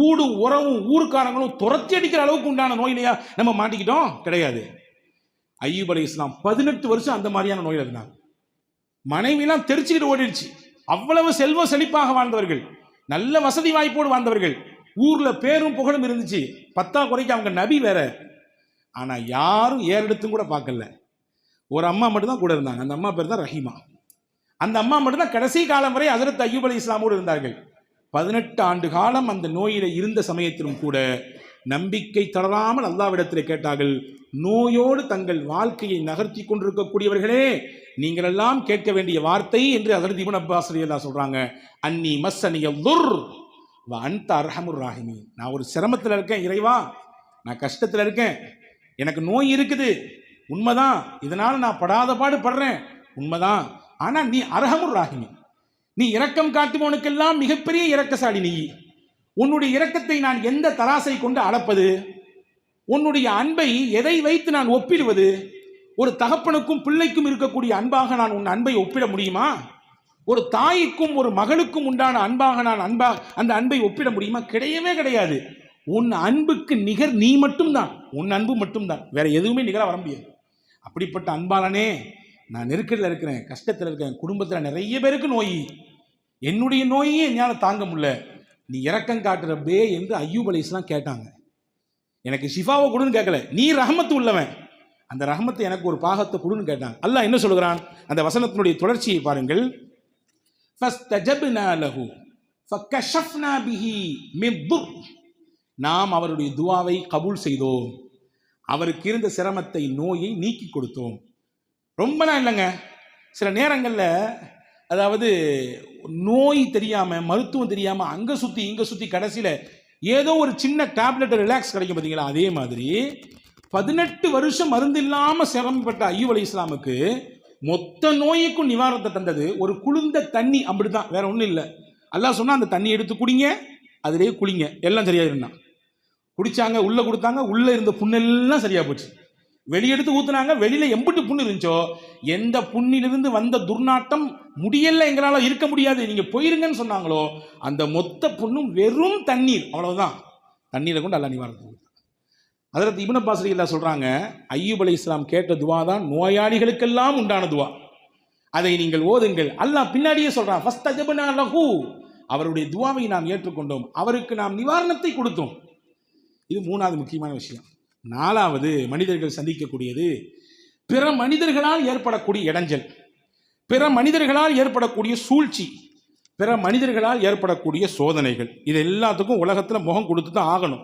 ஊடும் உறவும் ஊருக்காரங்களும் துரத்தி அடிக்கிற அளவுக்கு உண்டான நோயிலையா நம்ம மாட்டிக்கிட்டோம்? கிடையாது. அய்யூப் அலைஹிஸ்ஸலாம் 18 வருஷம் அந்த மாதிரியான நோயில் இருந்தாங்க. மனைவிலாம் தெரிச்சுக்கிட்டு ஓடிடுச்சு. அவ்வளவு செல்வ செழிப்பாக வாழ்ந்தவர்கள், நல்ல வசதி வாய்ப்போடு வாழ்ந்தவர்கள், ஊர்ல பேரும் புகழும் இருந்துச்சு. பத்தாக்குறைக்கு அவங்க நபி வேற. ஆனா யாரும் ஏறெடுத்தும் கூட பார்க்கல. ஒரு அம்மா மட்டும் தான் கூட இருந்தாங்க. அந்த அம்மா பேர் தான் ரஹீமா. அந்த அம்மா மட்டும் தான் கடைசி காலம் வரை ஹஜ்ரத் அய்யூப் அலைஹிஸ்ஸலாமோடு இருந்தார்கள். 18 ஆண்டு காலம் அந்த நோயில இருந்த சமயத்திலும் கூட நம்பிக்கை தளராமல் அல்லாஹ்விடத்தில் கேட்டார்கள். நோயோடு தங்கள் வாழ்க்கையை நகர்த்தி கொண்டிருக்கக்கூடியவர்களே, நீங்கள் எல்லாம் கேட்க வேண்டிய வார்த்தை என்று ஹஜ்ரத் இப்னு அப்பாஸ் ரலியல்லாஹு சொல்றாங்க, அன்னி மஸ்ஸனிய துர் வ அன்த அர்ஹமுர் ராஹிமீன். நான் ஒரு சிரமத்தில் இருக்கேன் இறைவா, நான் கஷ்டத்தில் இருக்கேன், எனக்கு நோய் இருக்குது உண்மைதான், இதனால நான் படாத பாடு படுறேன் உண்மைதான். ஆனா நீ அர்ஹமுர் ராஹிமீன், நீ இரக்கம் காட்டுபவனுக்கெல்லாம் மிகப்பெரிய இரக்கசாலி. நீ உன்னுடைய இரக்கத்தை நான் எந்த தராசை கொண்டு அளப்பது? உன்னுடைய அன்பை எதை வைத்து நான் ஒப்பிடுவது? ஒரு தகப்பனுக்கும் பிள்ளைக்கும் இருக்கக்கூடிய அன்பாக நான் உன் அன்பை ஒப்பிட முடியுமா? ஒரு தாய்க்கும் ஒரு மகளுக்கும் உண்டான அன்பாக நான் அந்த அன்பை ஒப்பிட முடியுமா? கிடையவே கிடையாது. உன் அன்புக்கு நிகர் நீ மட்டும்தான், உன் அன்பு மட்டும்தான், வேற எதுவுமே நிகராக வர முடியாது. அப்படிப்பட்ட அன்பாளனே, நான் நெருக்கடியில் இருக்கிறேன், கஷ்டத்தில் இருக்கேன், குடும்பத்தில் நிறைய பேருக்கு நோய், என்னுடைய நோயே என்னால் தாங்க முடியல, நீ இரக்கம் காட்டுறப்பே என்று அய்யூப் அலைஹிஸ்ஸலாம் கேட்டாங்க. எனக்கு ஷிஃபாவை கொடுன்னு கேட்கல, நீ ரஹமத்து உள்ளவன், அந்த ரஹமத்தை எனக்கு ஒரு பாகத்தை கொடுன்னு கேட்டாங்க. அல்லாஹ் என்ன சொல்கிறான்? அந்த வசனத்தினுடைய தொடர்ச்சியை பாருங்கள். ஃபஸ்தஜப்னா லஹு ஃபகஷஃப்னா பிஹி மின் துர். நாம் அவருடைய துஆவை கபூல் செய்தோம், அவருக்கு இருந்த சிரமத்தை நோயை நீக்கி கொடுத்தோம். ரொம்பலாம் இல்லைங்க, சில நேரங்களில் அதாவது நோய் தெரியாம மருத்துவம் தெரியாம அங்க சுத்தி இங்க சுத்தி கடைசியில் ஏதோ ஒரு சின்ன டேப்லெட் ரிலாக்ஸ் கிடைக்கும் பார்த்தீங்களா? அதே மாதிரி 18 வருஷம் மருந்து இல்லாமல் சிரமப்பட்ட அய்யூப் அலைஹிஸ்ஸலாமுக்கு மொத்த நோய்க்கும் நிவாரணத்தை தந்தது ஒரு குளிர்ந்த தண்ணி. அப்படிதான், வேற ஒன்றும் இல்லை. அல்லாஹ் சொன்னா அந்த தண்ணி எடுத்து குடிங்க, அதிலேயே குளிங்க, எல்லாம் சரியாயிருந்தா. குடிச்சாங்க, உள்ள கொடுத்தாங்க, உள்ள இருந்த புண்ணெல்லாம் சரியா போச்சு. வெளியெடுத்து ஊத்துனாங்க, வெளியில எம்பிட்டு புண்ணு இருந்துச்சோ, எந்த புண்ணிலிருந்து வந்த துர்நாட்டம் முடியல, எங்களால இருக்க முடியாது, நீங்க போயிருங்கன்னு சொன்னாங்களோ, அந்த மொத்த புண்ணும் வெறும் தண்ணீர், அவ்வளவுதான். தண்ணீரை கொண்டு அல்லாஹ் நிவாரணம். ஹஜ்ரத் இப்னு அப்பாஸ் ரலியல்லாஹு சொல்றாங்க, அய்யூப் அலைஹிஸ்ஸலாம் கேட்ட துவா தான் நோயாளிகளுக்கெல்லாம் உண்டான துவா. அதை நீங்கள் ஓதுங்கள். அல்லாஹ் பின்னாடியே சொல்றான், ஃபஸ்தஜப்னா லஹு, அவருடைய துவாவை நாம் ஏற்றுக்கொண்டோம், அவருக்கு நாம் நிவாரணத்தை கொடுத்தோம். இது மூணாவது முக்கியமான விஷயம். நாலாவது மனிதர்கள் சந்திக்கக்கூடியது பிற மனிதர்களால் ஏற்படக்கூடிய இடைஞ்சல், பிற மனிதர்களால் ஏற்படக்கூடிய சூழ்ச்சி, பிற மனிதர்களால் ஏற்படக்கூடிய சோதனைகள். இது எல்லாத்துக்கும் உலகத்தில் முகம் கொடுத்து தான் ஆகணும்.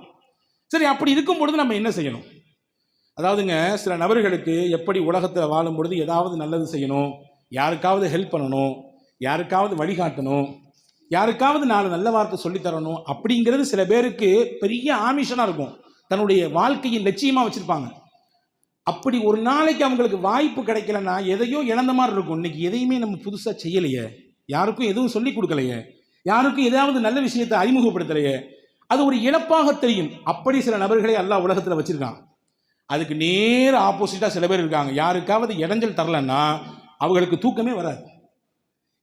சரி, அப்படி இருக்கும் பொழுது நம்ம என்ன செய்யணும்? அதாவதுங்க, சில நபர்களுக்கு எப்படி உலகத்தில் வாழும் பொழுது ஏதாவது நல்லது செய்யணும், யாருக்காவது ஹெல்ப் பண்ணணும், யாருக்காவது வழிகாட்டணும், யாருக்காவது 4 நல்ல வார்த்தை சொல்லித்தரணும் அப்படிங்கிறது சில பேருக்கு பெரிய ஆமிஷனாக இருக்கும், தன்னுடைய வாழ்க்கையின் லட்சியமாக வச்சுருப்பாங்க. அப்படி ஒரு நாளைக்கு அவங்களுக்கு வாய்ப்பு கிடைக்கலன்னா எதையோ இழந்த மாதிரி இருக்கும். இன்னைக்கு எதையுமே நம்ம புதுசாக செய்யலையே, யாருக்கும் எதுவும் சொல்லி கொடுக்கலையே, யாருக்கும் ஏதாவது நல்ல விஷயத்தை அறிமுகப்படுத்தலையே, அது ஒரு இழப்பாக தெரியும். அப்படி சில நபர்களை அல்லாஹ் உலகத்தில் வச்சிருக்கான். அதுக்கு நேர ஆப்போசிட்டாக சில பேர் இருக்காங்க. யாருக்காவது இடைஞ்சல் தரலன்னா அவங்களுக்கு தூக்கமே வராது.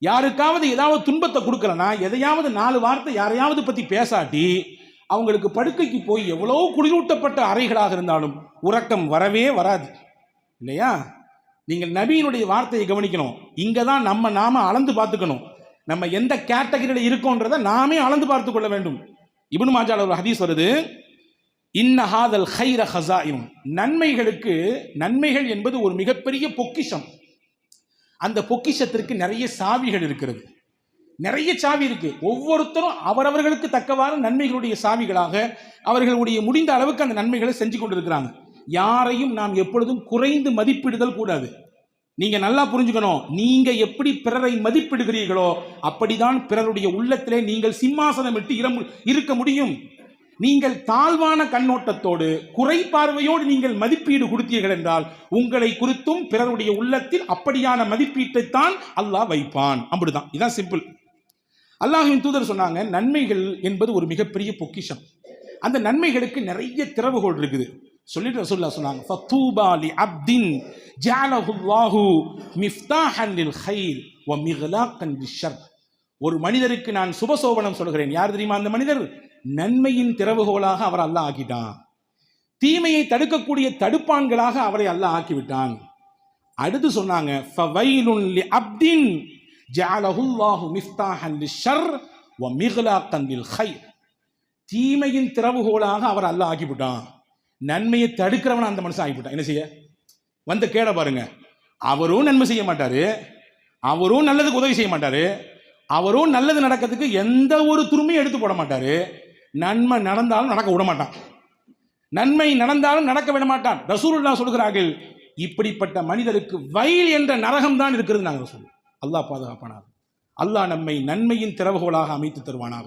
யாருக்காவது ஏதாவது துன்பத்தை கொடுக்கலன்னா, எதையாவது 4 வார்த்தை யாரையாவது பற்றி பேசாட்டி அவங்களுக்கு படுக்கைக்கு போய் எவ்வளோ குளிரூட்டப்பட்ட அறைகளாக இருந்தாலும் உறக்கம் வரவே வராது, இல்லையா? நீங்கள் நபியினுடைய வார்த்தையை கவனிக்கணும். இங்கே தான் நாம அளந்து பார்த்துக்கணும், நம்ம எந்த கேட்டகரியில் இருக்கோன்றதை நாமே அளந்து பார்த்து கொள்ள வேண்டும். இப்னு மாஜால ஒரு ஹதீஸ் வருது, இன்ன ஹாதல் கைர ஹஸாயின். நன்மைகள் என்பது ஒரு மிகப்பெரிய பொக்கிஷம். அந்த பொக்கிஷத்திற்கு நிறைய சாவிகள் இருக்கிறது, நிறைய சாவி இருக்கு. ஒவ்வொருத்தரும் அவரவர்களுக்கு தக்கவாறு நன்மைகளுடைய சாவிகளாக அவர்களுடைய முடிந்த அளவுக்கு அந்த நன்மைகளை செஞ்சு கொண்டிருக்கிறாங்க. யாரையும் நாம் எப்பொழுதும் குறைந்து மதிப்பிடுதல் கூடாது. நீங்க நல்லா புரிஞ்சுக்கணும், நீங்க எப்படி பிறரை மதிப்பிடுகிறீர்களோ அப்படிதான் பிறருடைய உள்ளத்திலே நீங்கள் சிம்மாசனம் விட்டு இருக்க முடியும். நீங்கள் தாழ்வான கண்ணோட்டத்தோடு குறை பார்வையோடு நீங்கள் மதிப்பீடு கொடுத்தீர்கள் என்றால் உங்களை குறித்தும் பிறருடைய உள்ளத்தில் அப்படியான மதிப்பீட்டைத்தான் அல்லாஹ் வைப்பான். அப்படிதான், இதான் சிம்பிள். அல்லாஹ்வின் தூதர் சொன்னாங்க, நன்மைகள் என்பது ஒரு மிகப்பெரிய பொக்கிஷம். அந்த நன்மைகளுக்கு நிறைய திறவுகோல் இருக்குது. சொல்லிட்டு ரசூலுல்லாஹ் சொன்னாங்க, ஃபதூபா லி அப்தின் ஜஅலஹுல்லாஹு மிஃப்தாஹன் லில் கைர் வ மிக்லாகன் லிஷர். ஒரு மனிதருக்கு நான் சுபசோபனம் சொல்கிறேன். யார் தெரியுமா அந்த மனிதர்? நன்மையின் திறவுகோலாக அவர் அல்லாஹ் ஆக்கிட்டான். தீமையை தடுக்கக்கூடிய தடுப்பான்களாக அவரை அல்லாஹ் ஆக்கிவிட்டான். அடுத்து சொன்னாங்க, ஃபவைலுன் லிஅப்தின் ஜஅலஹுல்லாஹு மிஃப்தாஹன் லிஷ்ஷர் வ மிக்லாகன் லில்கைர். தீமையின் திறவுகோலாக அவர் அல்லாஹ் ஆக்கிவிட்டான். நன்மையை தடுக்கிறவன அந்த மனுஷன் ஆகிவிட்டான். என்ன செய்ய வந்த கேட பாருங்க. அவரும் நன்மை செய்ய மாட்டாரு, அவரும் நல்லதுக்கு உதவி செய்ய மாட்டாரு, அவரும் நல்லது நடக்கிறதுக்கு எந்த ஒரு துருமையும் எடுத்து போட மாட்டாரு. நன்மை நடந்தாலும் நடக்க விட மாட்டான், நன்மை நடந்தாலும் நடக்க விட மாட்டான். ரசூலுல்லாஹ் சொல்கிறார்கள், இப்படிப்பட்ட மனிதருக்கு வயல் என்ற நரகம் தான் இருக்கிறது. நாங்கள் சொல்லுவோம். அல்லாஹ் பாதுகாப்பானாக. அல்லாஹ் நம்மை நன்மையின் திறவுகோலாக அமைத்து தருவானாக,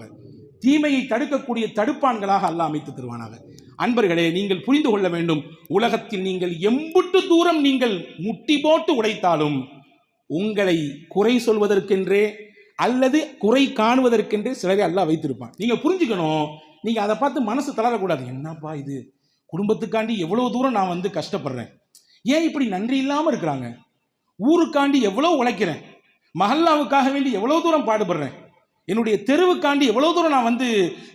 தீமையை தடுக்கக்கூடிய தடுப்பான்களாக அல்லாஹ் அமைத்து தருவானாக. அன்பர்களே, நீங்கள் புரிந்து கொள்ள வேண்டும், உலகத்தில் நீங்கள் எம்புட்டு தூரம் நீங்கள் முட்டி போட்டு உடைத்தாலும் உங்களை குறை சொல்வதற்கென்றே அல்லது குறை காணுவதற்கென்றே சிலரை அல்லாஹ் வைத்திருப்பான். நீங்க புரிஞ்சுக்கணும். நீங்க அதை பார்த்து மனசு தளரக்கூடாது. என்னப்பா இது, குடும்பத்துக்காண்டி எவ்வளவு தூரம் நான் வந்து கஷ்டப்படுறேன், ஏன் இப்படி நன்றி இல்லாம இருக்கிறாங்க, ஊருக்காண்டி எவ்வளவு உழைக்கிறேன், மஹல்லாவுக்காக வேண்டி எவ்வளவு தூரம் பாடுபடுறேன், என்னுடைய தெருவுக்காண்டி எவ்வளவு தூரம் நான் வந்து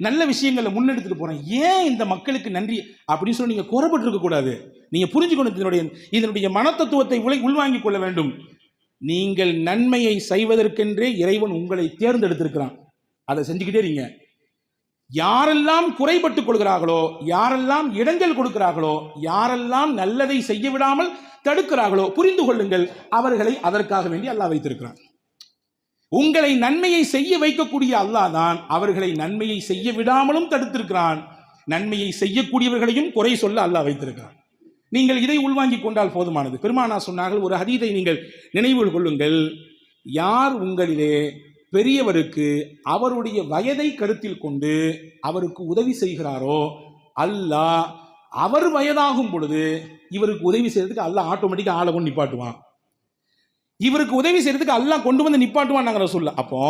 நல்ல விஷயங்களை முன்னெடுத்துட்டு போறேன், ஏன் இந்த மக்களுக்கு நன்றி அப்படின்னு சொல்லி நீங்க குறைபட்டு இருக்க கூடாது. நீங்க புரிஞ்சுக்கணும், இதனுடைய மனத்தத்துவத்தை உள்வாங்கிக் கொள்ள வேண்டும். நீங்கள் நன்மையை செய்வதற்கென்றே இறைவன் உங்களை தேர்ந்தெடுத்திருக்கிறான். அதை செஞ்சுக்கிட்டே இருங்க. யாரெல்லாம் குறைபட்டுக் கொள்கிறார்களோ, யாரெல்லாம் இடைஞ்சல் கொடுக்கிறார்களோ, யாரெல்லாம் நல்லதை செய்ய விடாமல் தடுக்கிறார்களோ, புரிந்து கொள்ளுங்கள், அவர்களை அதற்காக வேண்டி அல்லாஹ் வைத்திருக்கிறான். உங்களை நன்மையை செய்ய வைக்கக்கூடிய அல்லாஹ் தான் அவர்களை நன்மையை செய்ய விடாமலும் தடுத்திருக்கிறான். நன்மையை செய்யக்கூடியவர்களையும் குறை சொல்ல அல்லாஹ் வைத்திருக்கிறான். நீங்கள் இதை உள்வாங்கிக் கொண்டால் போதுமானது. பெருமானார் சொன்னார்கள், ஒரு ஹதீஸை நீங்கள் நினைவில் கொள்ளுங்கள், யார் உங்களிலே பெரியவருக்கு அவருடைய வயதை கருத்தில் கொண்டு அவருக்கு உதவி செய்கிறாரோ, அல்லாஹ் அவர் வயதாகும் பொழுது இவருக்கு உதவி செய்யறதுக்கு அல்லாஹ் ஆட்டோமேட்டிக்காக ஆளை கொண்டு நிப்பாட்டுவான். இவருக்கு உதவி செய்யறதுக்கு அல்லாஹ் கொண்டு வந்து நிப்பாட்டுவான். நாங்கள் சொல்ல, அப்போ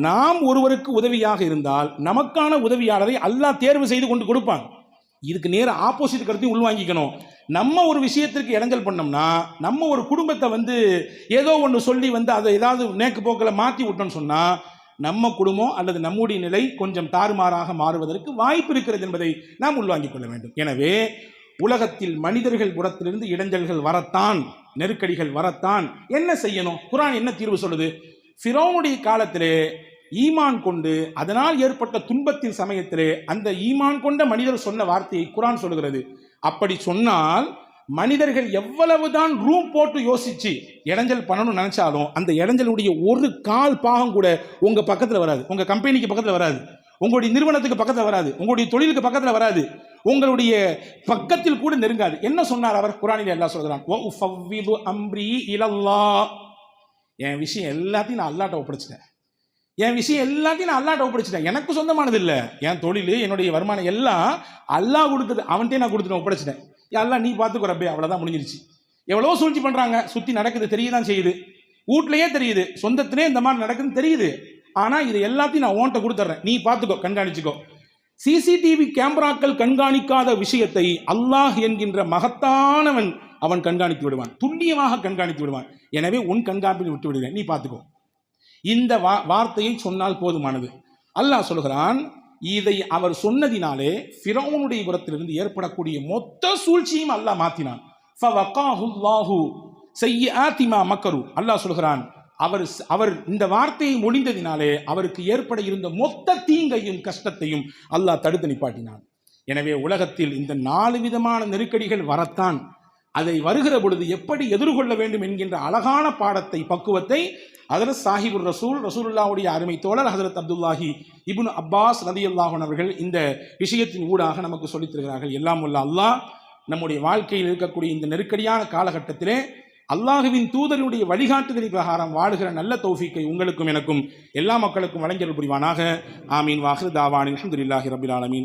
நாம் ஒருவருக்கு உதவியாக இருந்தால் நமக்கான உதவியாளரை அல்லாஹ் தேர்வு செய்து கொண்டு கொடுப்பான். இதுக்கு நேர ஆப்போசிட் கருத்தையும் உள்வாங்கிக்கணும். நம்ம ஒரு விஷயத்திற்கு இடைஞ்சல் பண்ணோம்னா, நம்ம ஒரு குடும்பத்தை வந்து ஏதோ ஒன்று சொல்லி வந்து அதை ஏதாவது நேக்கு போக்கில் மாற்றி விட்டோம்னு சொன்னா, நம்ம குடும்பம் அல்லது நம்முடைய நிலை கொஞ்சம் தாறுமாறாக மாறுவதற்கு வாய்ப்பு இருக்கிறது என்பதை நாம் உள்வாங்கிக் கொள்ள வேண்டும். எனவே உலகத்தில் மனிதர்கள் புறத்திலிருந்து இடைஞ்சல்கள் வரத்தான், நெருக்கடிகள் வரத்தான். என்ன செய்யணும்? குர்ஆன் என்ன தீர்வு சொல்லுது? ஃபிரௌனுடைய காலத்திலே ஈமான் கொண்டு அதனால் ஏற்பட்ட துன்பத்தின் சமயத்திலே அந்த ஈமான் கொண்ட மனிதர் சொன்ன வார்த்தையை குர்ஆன் சொல்லுகிறது. அப்படி சொன்னால் மனிதர்கள் எவ்வளவுதான் ரூம் போட்டு யோசிச்சு இடைஞ்சல் பண்ணணும்னு நினைச்சாலும் அந்த இடைஞ்சலுடைய ஒரு கால் பாகம் கூட உங்க பக்கத்தில் வராது, உங்க கம்பெனிக்கு பக்கத்தில் வராது, உங்களுடைய நிறுவனத்துக்கு பக்கத்தில் வராது, உங்களுடைய தொழிலுக்கு பக்கத்தில் வராது, உங்களுடைய பக்கத்தில் கூட நெருங்காது. என்ன சொன்னார் அவர்? குர்ஆனில் அல்லாஹ் சொல்கிறான், வ உஃபவ்விது அம்ரி இலல்லாஹ். என் விஷயம் எல்லாத்தையும் நான் அல்லாஹ்ட்ட ஒப்படைச்சிட்டேன், என் விஷயம் எல்லாத்தையும் நான் அல்லாஹ்ட்ட ஒப்படைச்சிட்டேன். எனக்கு சொந்தமானது இல்லை, என் தொழில் என்னுடைய வருமானம் எல்லாம் அல்லாஹ் கொடுத்தது, அவன்கிட்டே நான் கொடுத்துட்டு ஒப்படைச்சிட்டேன். அல்லாஹ் நீ பார்த்துக்கோ ரப்பே, அவ்வளோதான், முடிஞ்சிருச்சு. எவ்வளோ சூழ்ச்சி பண்ணுறாங்க, சுற்றி நடக்குது, தெரியதான் செய்யுது, வீட்லையே தெரியுது, சொந்தத்திலே இந்த மாதிரி நடக்குதுன்னு தெரியுது. ஆனால் இது எல்லாத்தையும் நான் உன்கிட்ட கொடுத்துட்றேன், நீ பார்த்துக்கோ, கண்காணிச்சுக்கோ. சிசிடிவி கேமராக்கள் கண்காணிக்காத விஷயத்தை அல்லாஹ் என்கின்ற மகத்தானவன் அவன் கண்காணித்து விடுவான், துல்லியமாக கண்காணித்து விடுவான். எனவே உன் கண்காணிப்பில் விட்டு விடுவேன், நீ பார்த்துக்கோ. இந்த வார்த்தையை சொன்னால் போதுமானது. அல்லாஹ் சொல்கிறான், இதை அவர் சொன்னதினாலே ஃபிரௌனுடைய புறத்திலிருந்து ஏற்படக்கூடிய மொத்த சூழ்ச்சியும் அல்லாஹ் மாற்றினான். ஃபவகாஹுல்லாஹு ஸய்யிஆத்தி மா மக்கரு. அல்லாஹ் சொல்கிறான், அவர் இந்த வார்த்தையை மொழிந்ததினாலே அவருக்கு ஏற்பட இருந்த மொத்த தீங்கையும் கஷ்டத்தையும் அல்லாஹ் தடுத்து நிப்பாட்டினான். எனவே உலகத்தில் இந்த 4 விதமான நெருக்கடிகள் வரத்தான். அதை வருகிற பொழுது எப்படி எதிர்கொள்ள வேண்டும் என்கின்ற அழகான பாடத்தை, பக்குவத்தை ஹஜ்ரத் சாஹிபுர் ரசூல் ரசூலுல்லாஹ்வுடைய அருமை தோழர் ஹஜ்ரத் அப்துல்லாஹி இப்னு அப்பாஸ் ரலியல்லாஹு அன்ஹு அவர்கள் இந்த விஷயத்தின் ஊடாக நமக்கு சொல்லித் தருகிறார்கள். எல்லாம் வல்ல அல்லாஹ் நம்முடைய வாழ்க்கையில் இருக்கக்கூடிய இந்த நெருக்கடியான காலகட்டத்திலே அல்லாஹுவின் தூதருடைய வழிகாட்டுதலின் பிரகாரம் வாழுகிற நல்ல தௌஃபீக்கை உங்களுக்கும் எனக்கும் எல்லா மக்களுக்கும் வழங்கியருள் புரிவானாக. ஆமீன். வாஹிர் தாவானில் அல்ஹம்துலில்லாஹி ரப்பில் ஆலமீன்.